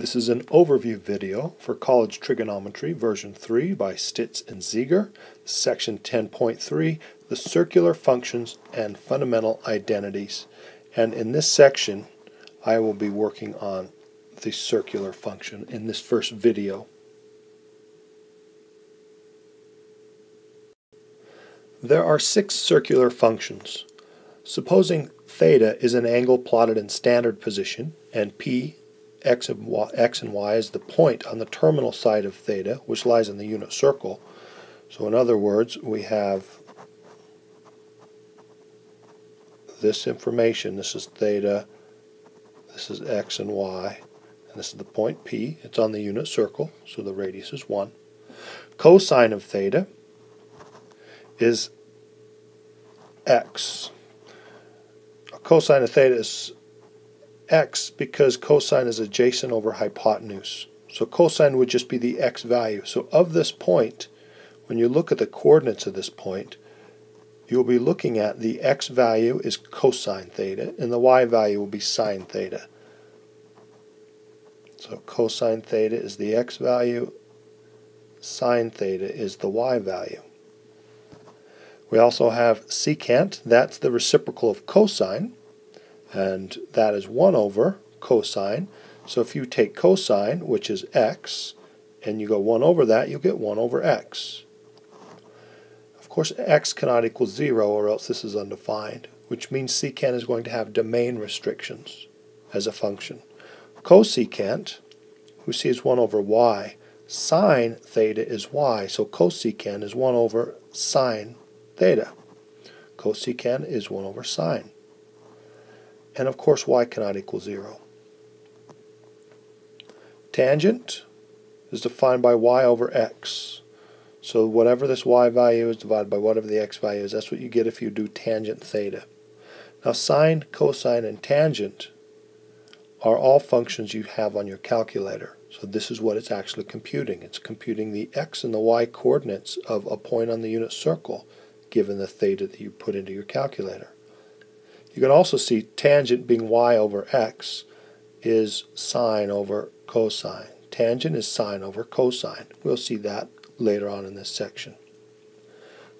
This is an overview video for College Trigonometry version 3 by Stitz and Ziegler, section 10.3, the circular functions and fundamental identities. And in this section I will be working on the circular function in this first video. There are 6 circular functions. Supposing theta is an angle plotted in standard position and p, x and y is the point on the terminal side of theta, which lies in the unit circle. So in other words, we have this information. This is theta, this is x and y, and this is the point p. It's on the unit circle, so the radius is 1. Cosine of theta is x. Cosine of theta is x because cosine is adjacent over hypotenuse. So cosine would just be the x value. So of this point, when you look at the coordinates of this point, you'll be looking at the x value is cosine theta and the y value will be sine theta. So cosine theta is the x value, sine theta is the y value. We also have secant, that's the reciprocal of cosine, and that is 1 over cosine. So if you take cosine, which is x, and you go 1 over that, you'll get 1 over x. Of course, x cannot equal 0 or else this is undefined, which means secant is going to have domain restrictions as a function. Cosecant, we see is 1 over y. Sine theta is y, so cosecant is 1 over sine theta. Cosecant is 1 over sine. And of course y cannot equal 0. Tangent is defined by y over x. So whatever this y value is divided by whatever the x value is, that's what you get if you do tangent theta. Now sine, cosine, and tangent are all functions you have on your calculator. So this is what it's actually computing. It's computing the x and the y coordinates of a point on the unit circle given the theta that you put into your calculator. You can also see tangent being y over x is sine over cosine. Tangent is sine over cosine. We'll see that later on in this section.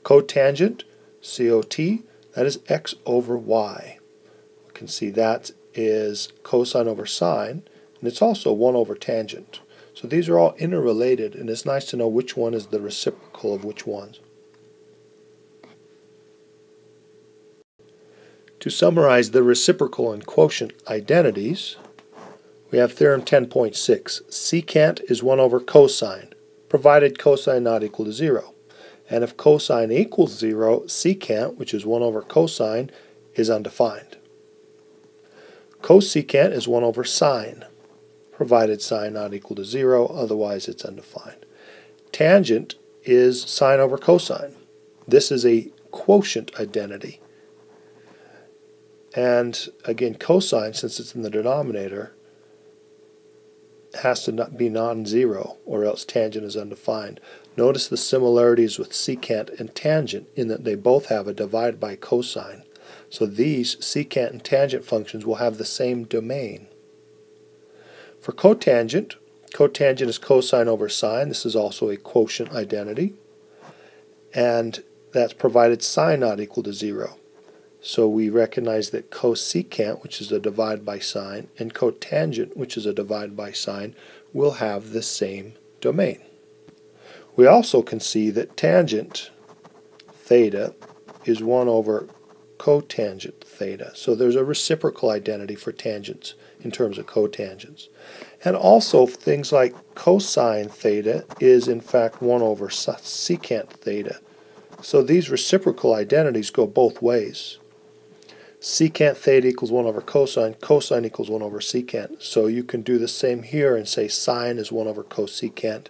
Cotangent, COT, that is x over y. We can see that is cosine over sine, and it's also 1 over tangent. So these are all interrelated, and it's nice to know which one is the reciprocal of which ones. To summarize the reciprocal and quotient identities, we have theorem 10.6. Secant is 1 over cosine, provided cosine not equal to 0. And if cosine equals 0, secant, which is 1 over cosine, is undefined. Cosecant is 1 over sine, provided sine not equal to 0, otherwise it's undefined. Tangent is sine over cosine. This is a quotient identity. And again, cosine, since it's in the denominator, has to not be non-zero or else tangent is undefined. Notice the similarities with secant and tangent in that they both have a divide by cosine. So these secant and tangent functions will have the same domain. For cotangent, cotangent is cosine over sine. This is also a quotient identity. And that's provided sine not equal to 0. So we recognize that cosecant, which is a divide by sine, and cotangent, which is a divide by sine, will have the same domain. We also can see that tangent theta is 1 over cotangent theta. So there's a reciprocal identity for tangents in terms of cotangents. And also things like cosine theta is in fact 1 over secant theta. So these reciprocal identities go both ways. Secant theta equals 1 over cosine, cosine equals 1 over secant. So you can do the same here and say sine is 1 over cosecant.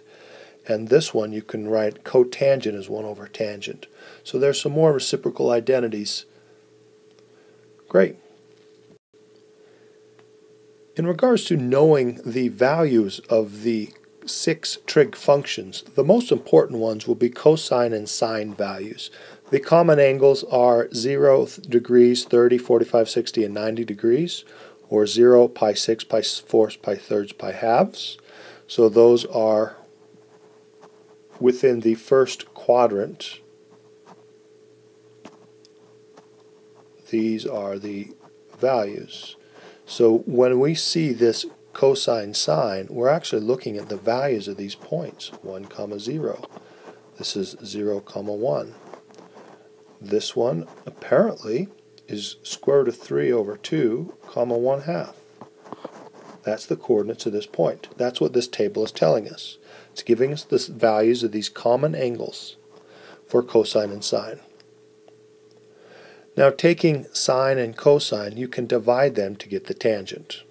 And this one you can write cotangent is 1 over tangent. So there's some more reciprocal identities. Great. In regards to knowing the values of the 6 trig functions, the most important ones will be cosine and sine values. The common angles are 0 degrees, 30, 45, 60, and 90 degrees, or 0, pi 6, pi 4, pi thirds, pi halves. So those are within the first quadrant. These are the values. So when we see this cosine sine, we're actually looking at the values of these points, 1, 0. This is 0, 1. This one apparently is square root of 3 over 2, 1/2. That's the coordinates of this point. That's what this table is telling us. It's giving us the values of these common angles for cosine and sine. Now, taking sine and cosine, you can divide them to get the tangent.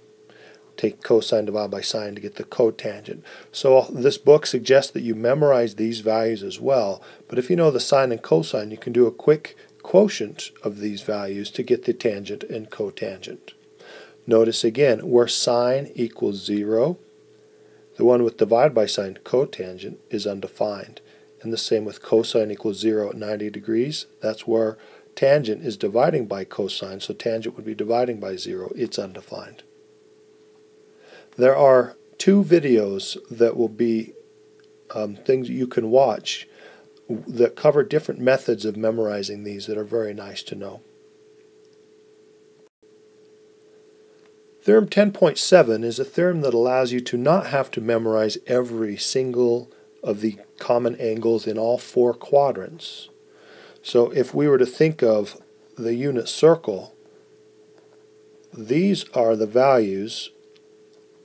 Take cosine divided by sine to get the cotangent. So this book suggests that you memorize these values as well, but if you know the sine and cosine, you can do a quick quotient of these values to get the tangent and cotangent. Notice again, where sine equals 0, the one with divide by sine, cotangent, is undefined. And the same with cosine equals 0 at 90 degrees. That's where tangent is dividing by cosine, so tangent would be dividing by 0. It's undefined. There are 2 videos that will be things you can watch that cover different methods of memorizing these that are very nice to know. Theorem 10.7 is a theorem that allows you to not have to memorize every single of the common angles in all 4 quadrants. So if we were to think of the unit circle, these are the values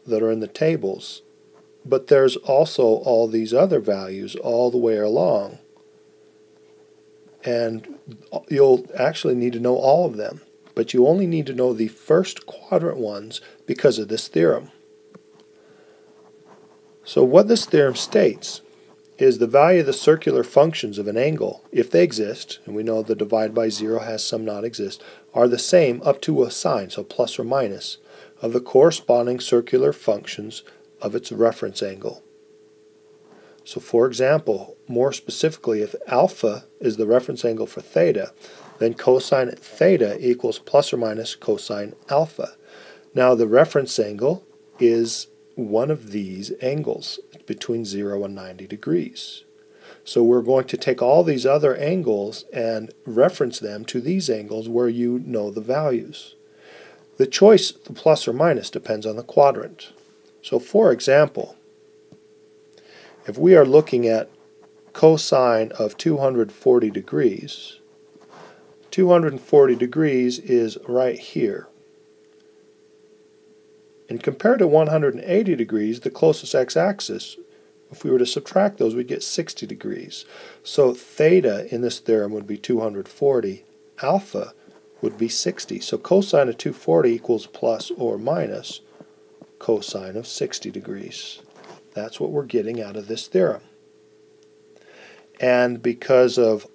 that are in the tables, but there's also all these other values all the way along, and you'll actually need to know all of them, but you only need to know the first quadrant ones because of this theorem. So what this theorem states is the value of the circular functions of an angle, if they exist, and we know the divide by 0 has some not exist, are the same up to a sign, so plus or minus, of the corresponding circular functions of its reference angle. So for example, more specifically, if alpha is the reference angle for theta, then cosine theta equals plus or minus cosine alpha. Now the reference angle is one of these angles between 0 and 90 degrees. So we're going to take all these other angles and reference them to these angles where you know the values. The choice, the plus or minus, depends on the quadrant. So for example, if we are looking at cosine of 240 degrees, 240 degrees is right here. And compared to 180 degrees, the closest x-axis, if we were to subtract those, we'd get 60 degrees. So theta in this theorem would be 240, alpha would be 60. So cosine of 240 equals plus or minus cosine of 60 degrees. That's what we're getting out of this theorem. And because of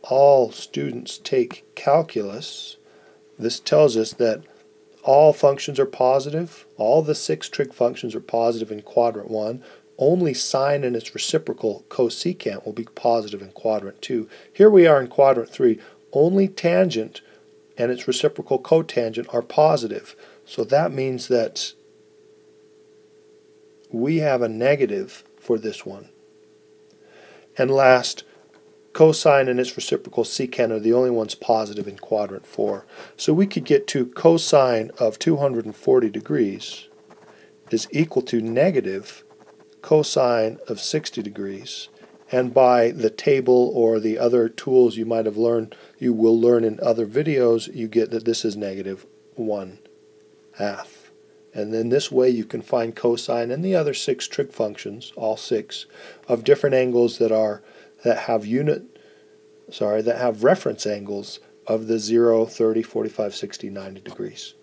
all students take calculus, this tells us that all functions are positive. All the 6 trig functions are positive in quadrant 1. Only sine and its reciprocal cosecant will be positive in quadrant 2. Here we are in quadrant 3. Only tangent and its reciprocal cotangent are positive. So that means that we have a negative for this one. And last, cosine and its reciprocal secant are the only ones positive in quadrant 4. So we could get to cosine of 240 degrees is equal to negative cosine of 60 degrees. And by the table or the other tools you might have learned, you will learn in other videos, you get that this is negative 1/2. And then this way you can find cosine and the other 6 trig functions, all 6, of different angles that have reference angles of the 0, 30, 45, 60, 90 degrees.